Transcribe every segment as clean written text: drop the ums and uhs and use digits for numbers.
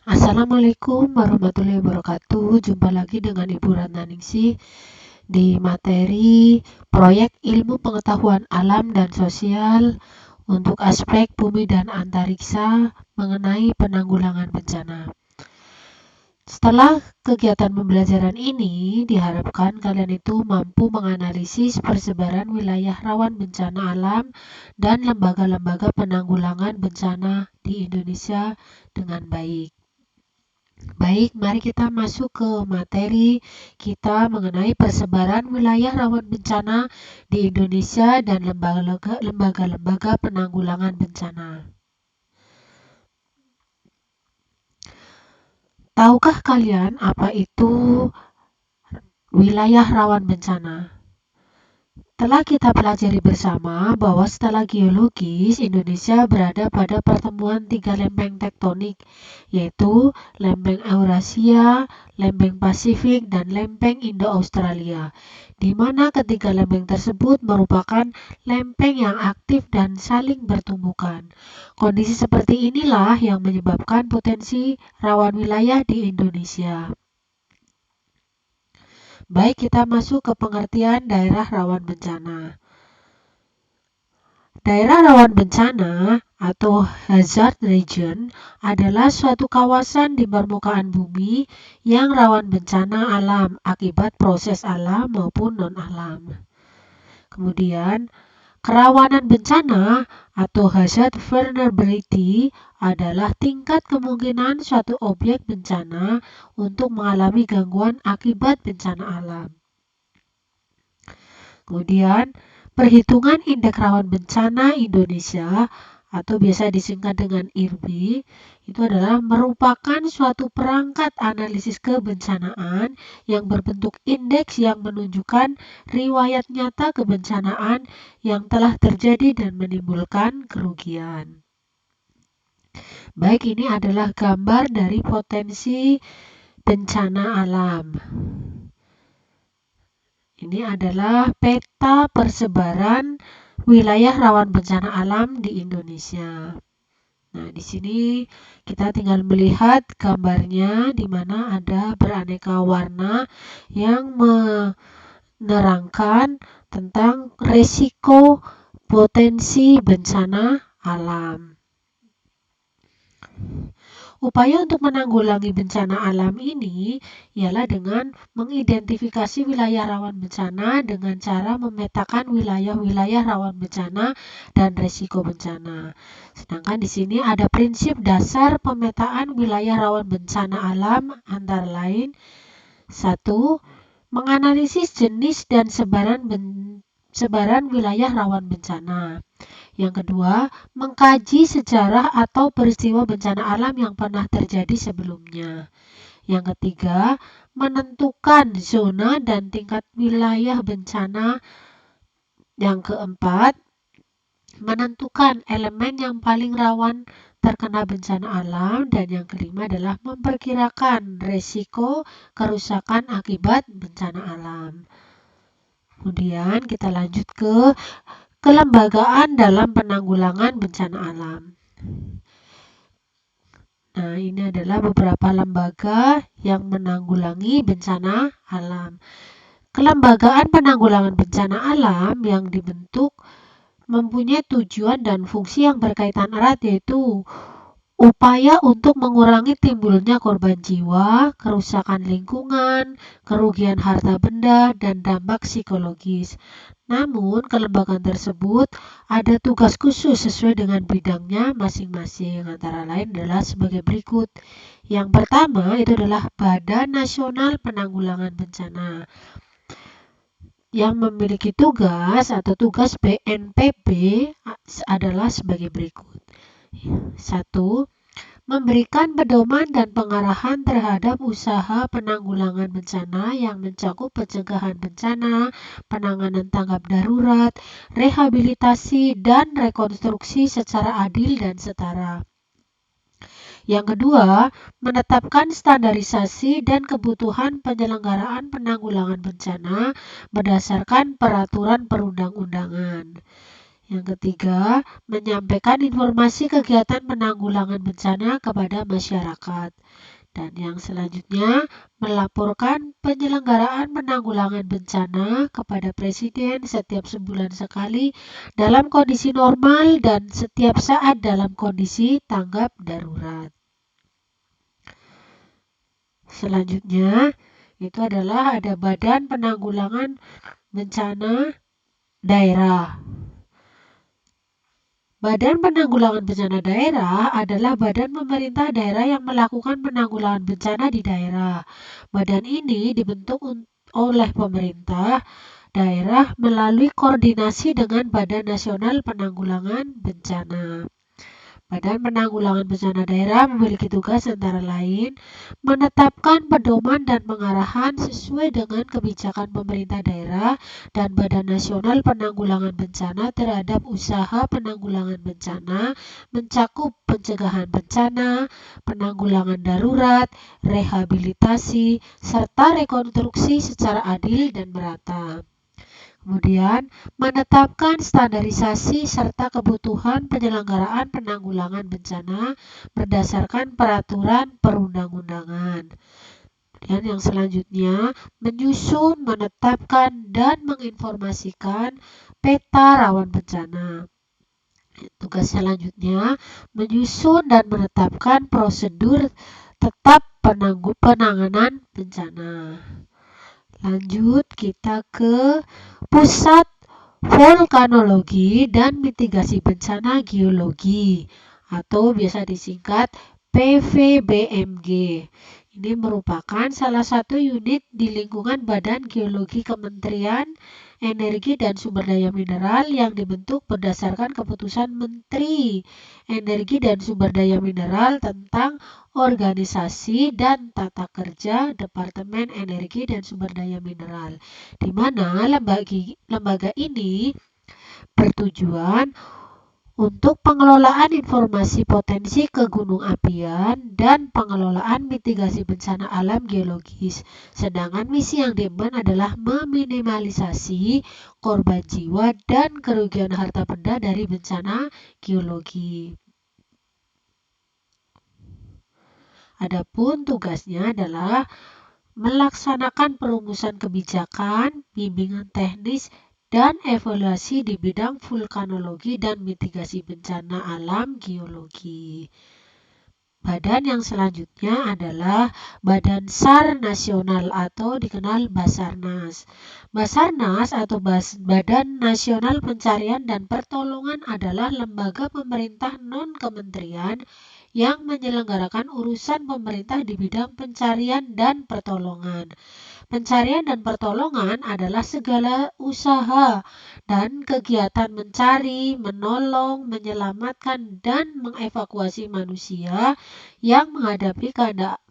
Assalamualaikum warahmatullahi wabarakatuh. Jumpa lagi dengan Ibu Ratna Ningsih di materi proyek ilmu pengetahuan alam dan sosial untuk aspek bumi dan antariksa mengenai penanggulangan bencana. Setelah kegiatan pembelajaran ini, diharapkan kalian itu mampu menganalisis persebaran wilayah rawan bencana alam dan lembaga-lembaga penanggulangan bencana di Indonesia dengan baik. Baik, mari kita masuk ke materi kita mengenai persebaran wilayah rawan bencana di Indonesia dan lembaga-lembaga penanggulangan bencana. Tahukah kalian apa itu wilayah rawan bencana? Telah kita pelajari bersama bahwa setelah geologis, Indonesia berada pada pertemuan tiga lempeng tektonik, yaitu lempeng Eurasia, lempeng Pasifik, dan lempeng Indo-Australia, di mana ketiga lempeng tersebut merupakan lempeng yang aktif dan saling bertumbukan. Kondisi seperti inilah yang menyebabkan potensi rawan wilayah di Indonesia. Baik, kita masuk ke pengertian daerah rawan bencana. Daerah rawan bencana atau hazard region adalah suatu kawasan di permukaan bumi yang rawan bencana alam akibat proses alam maupun non-alam. Kemudian, kerawanan bencana atau hazard vulnerability adalah tingkat kemungkinan suatu objek bencana untuk mengalami gangguan akibat bencana alam. Kemudian, perhitungan indeks rawan bencana Indonesia atau biasa disingkat dengan IRBI itu adalah merupakan suatu perangkat analisis kebencanaan yang berbentuk indeks yang menunjukkan riwayat nyata kebencanaan yang telah terjadi dan menimbulkan kerugian. Baik, ini adalah gambar dari potensi bencana alam. Ini adalah peta persebaran wilayah rawan bencana alam di Indonesia. Nah, di sini kita tinggal melihat gambarnya di mana ada beraneka warna yang menerangkan tentang risiko potensi bencana alam. Upaya untuk menanggulangi bencana alam ini ialah dengan mengidentifikasi wilayah rawan bencana dengan cara memetakan wilayah-wilayah rawan bencana dan risiko bencana. Sedangkan di sini ada prinsip dasar pemetaan wilayah rawan bencana alam antara lain 1. Menganalisis jenis dan sebaran wilayah rawan bencana. Yang kedua, mengkaji sejarah atau peristiwa bencana alam yang pernah terjadi sebelumnya. Yang ketiga, menentukan zona dan tingkat wilayah bencana. Yang keempat, menentukan elemen yang paling rawan terkena bencana alam. Dan yang kelima adalah memperkirakan risiko kerusakan akibat bencana alam. Kemudian kita lanjut ke kelembagaan dalam penanggulangan bencana alam. Nah, ini adalah beberapa lembaga yang menanggulangi bencana alam. Kelembagaan penanggulangan bencana alam yang dibentuk mempunyai tujuan dan fungsi yang berkaitan erat, yaitu upaya untuk mengurangi timbulnya korban jiwa, kerusakan lingkungan, kerugian harta benda, dan dampak psikologis. Namun, kelembagaan tersebut ada tugas khusus sesuai dengan bidangnya masing-masing. Antara lain adalah sebagai berikut. Yang pertama itu adalah Badan Nasional Penanggulangan Bencana yang memiliki tugas atau tugas BNPB adalah sebagai berikut. 1. Memberikan pedoman dan pengarahan terhadap usaha penanggulangan bencana yang mencakup pencegahan bencana, penanganan tanggap darurat, rehabilitasi, dan rekonstruksi secara adil dan setara. Yang kedua, menetapkan standarisasi dan kebutuhan penyelenggaraan penanggulangan bencana berdasarkan peraturan perundang-undangan. Yang ketiga, menyampaikan informasi kegiatan penanggulangan bencana kepada masyarakat. Dan yang selanjutnya, melaporkan penyelenggaraan penanggulangan bencana kepada Presiden setiap sebulan sekali dalam kondisi normal dan setiap saat dalam kondisi tanggap darurat. Selanjutnya, itu adalah ada Badan Penanggulangan Bencana Daerah. Badan Penanggulangan Bencana Daerah adalah badan pemerintah daerah yang melakukan penanggulangan bencana di daerah. Badan ini dibentuk oleh pemerintah daerah melalui koordinasi dengan Badan Nasional Penanggulangan Bencana. Badan Penanggulangan Bencana Daerah memiliki tugas antara lain menetapkan pedoman dan pengarahan sesuai dengan kebijakan pemerintah daerah dan Badan Nasional Penanggulangan Bencana terhadap usaha penanggulangan bencana, mencakup pencegahan bencana, penanggulangan darurat, rehabilitasi, serta rekonstruksi secara adil dan merata. Kemudian, menetapkan standarisasi serta kebutuhan penyelenggaraan penanggulangan bencana berdasarkan peraturan perundang-undangan. Dan yang selanjutnya, menyusun, menetapkan, dan menginformasikan peta rawan bencana. Tugas selanjutnya, menyusun dan menetapkan prosedur tetap penanganan bencana. Lanjut kita ke Pusat Vulkanologi dan Mitigasi Bencana Geologi atau biasa disingkat PVBMG. Ini merupakan salah satu unit di lingkungan Badan Geologi Kementerian Energi dan Sumber Daya Mineral yang dibentuk berdasarkan keputusan Menteri Energi dan Sumber Daya Mineral tentang organisasi dan tata kerja Departemen Energi dan Sumber Daya Mineral, di mana lembaga ini bertujuan untuk pengelolaan informasi potensi kegunung apian dan pengelolaan mitigasi bencana alam geologis. Sedangkan misi yang diemban adalah meminimalisasi korban jiwa dan kerugian harta benda dari bencana geologi. Adapun tugasnya adalah melaksanakan perumusan kebijakan, bimbingan teknis, dan evaluasi di bidang vulkanologi dan mitigasi bencana alam geologi. Badan yang selanjutnya adalah Badan SAR Nasional atau dikenal Basarnas. Basarnas atau Badan Nasional Pencarian dan Pertolongan adalah lembaga pemerintah non-kementerian yang menyelenggarakan urusan pemerintah di bidang pencarian dan pertolongan. Pencarian dan pertolongan adalah segala usaha dan kegiatan mencari, menolong, menyelamatkan, dan mengevakuasi manusia yang menghadapi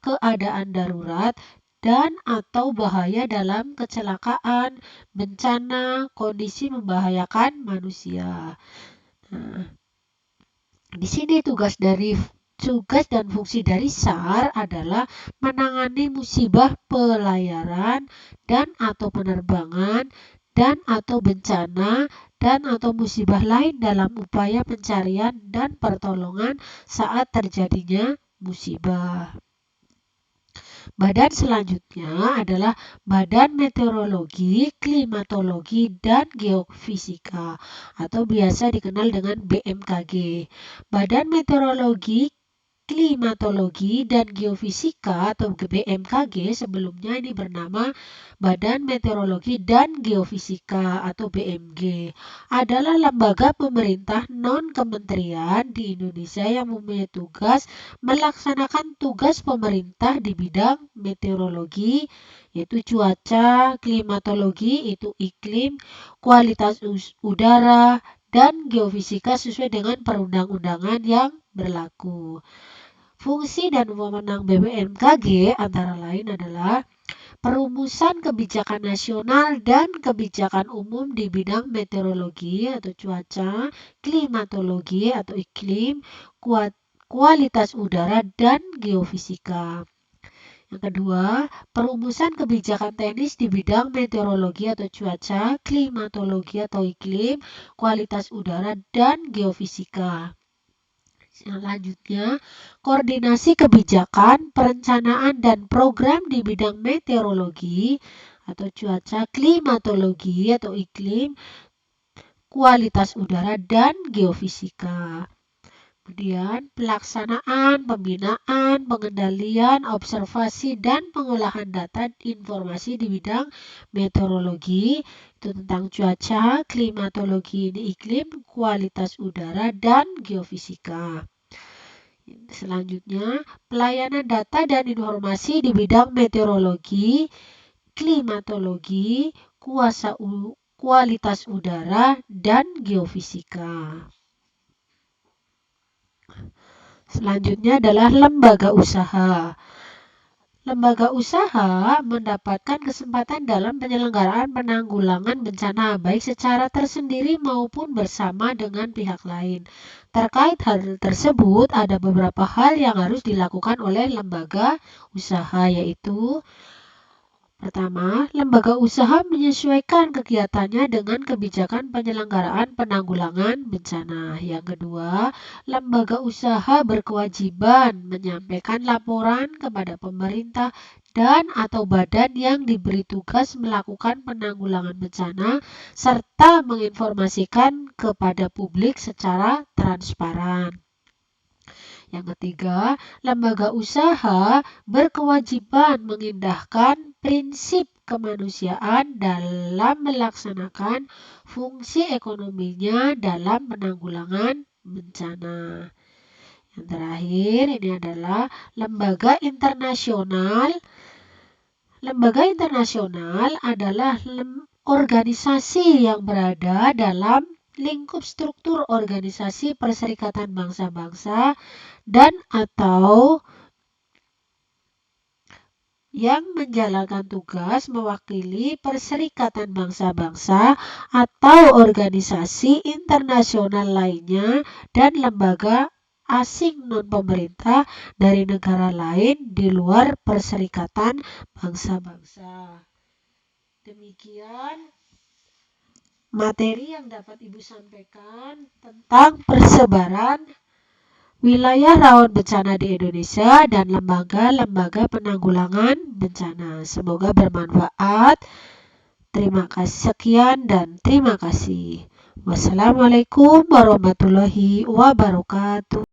keadaan darurat dan atau bahaya dalam kecelakaan, bencana, kondisi membahayakan manusia. Nah, di sini tugas dan fungsi dari SAR adalah menangani musibah pelayaran dan atau penerbangan dan atau bencana dan atau musibah lain dalam upaya pencarian dan pertolongan saat terjadinya musibah. Badan selanjutnya adalah Badan Meteorologi, Klimatologi, dan Geofisika atau biasa dikenal dengan BMKG. Badan Meteorologi, Klimatologi, dan Geofisika atau BMKG sebelumnya ini bernama Badan Meteorologi dan Geofisika atau BMG adalah lembaga pemerintah non-kementerian di Indonesia yang mempunyai tugas melaksanakan tugas pemerintah di bidang meteorologi yaitu cuaca, klimatologi itu iklim, kualitas udara, dan geofisika sesuai dengan perundang-undangan yang berlaku. Fungsi dan wewenang BMKG antara lain adalah perumusan kebijakan nasional dan kebijakan umum di bidang meteorologi atau cuaca, klimatologi atau iklim, kualitas udara, dan geofisika. Yang kedua, perumusan kebijakan teknis di bidang meteorologi atau cuaca, klimatologi atau iklim, kualitas udara, dan geofisika. Selanjutnya, koordinasi kebijakan, perencanaan, dan program di bidang meteorologi atau cuaca, klimatologi atau iklim, kualitas udara, dan geofisika. Kemudian, pelaksanaan, pembinaan, pengendalian, observasi, dan pengolahan data informasi di bidang meteorologi, itu tentang cuaca, klimatologi, ini iklim, kualitas udara, dan geofisika. Selanjutnya, pelayanan data dan informasi di bidang meteorologi, klimatologi, kualitas udara, dan geofisika. Selanjutnya adalah lembaga usaha. Lembaga usaha mendapatkan kesempatan dalam penyelenggaraan penanggulangan bencana baik secara tersendiri maupun bersama dengan pihak lain. Terkait hal tersebut, ada beberapa hal yang harus dilakukan oleh lembaga usaha, yaitu pertama, lembaga usaha menyesuaikan kegiatannya dengan kebijakan penyelenggaraan penanggulangan bencana. Yang kedua, lembaga usaha berkewajiban menyampaikan laporan kepada pemerintah dan atau badan yang diberi tugas melakukan penanggulangan bencana serta menginformasikan kepada publik secara transparan. Yang ketiga, lembaga usaha berkewajiban mengindahkan prinsip kemanusiaan dalam melaksanakan fungsi ekonominya dalam penanggulangan bencana. Yang terakhir, ini adalah lembaga internasional. Lembaga internasional adalah organisasi yang berada dalam lingkup struktur organisasi Perserikatan Bangsa-Bangsa dan atau yang menjalankan tugas mewakili Perserikatan Bangsa-Bangsa atau organisasi internasional lainnya dan lembaga asing non-pemerintah dari negara lain di luar Perserikatan Bangsa-Bangsa. Demikian materi yang dapat Ibu sampaikan tentang persebaran wilayah rawan bencana di Indonesia dan lembaga-lembaga penanggulangan bencana. Semoga bermanfaat. Terima kasih sekian dan terima kasih. Wassalamualaikum warahmatullahi wabarakatuh.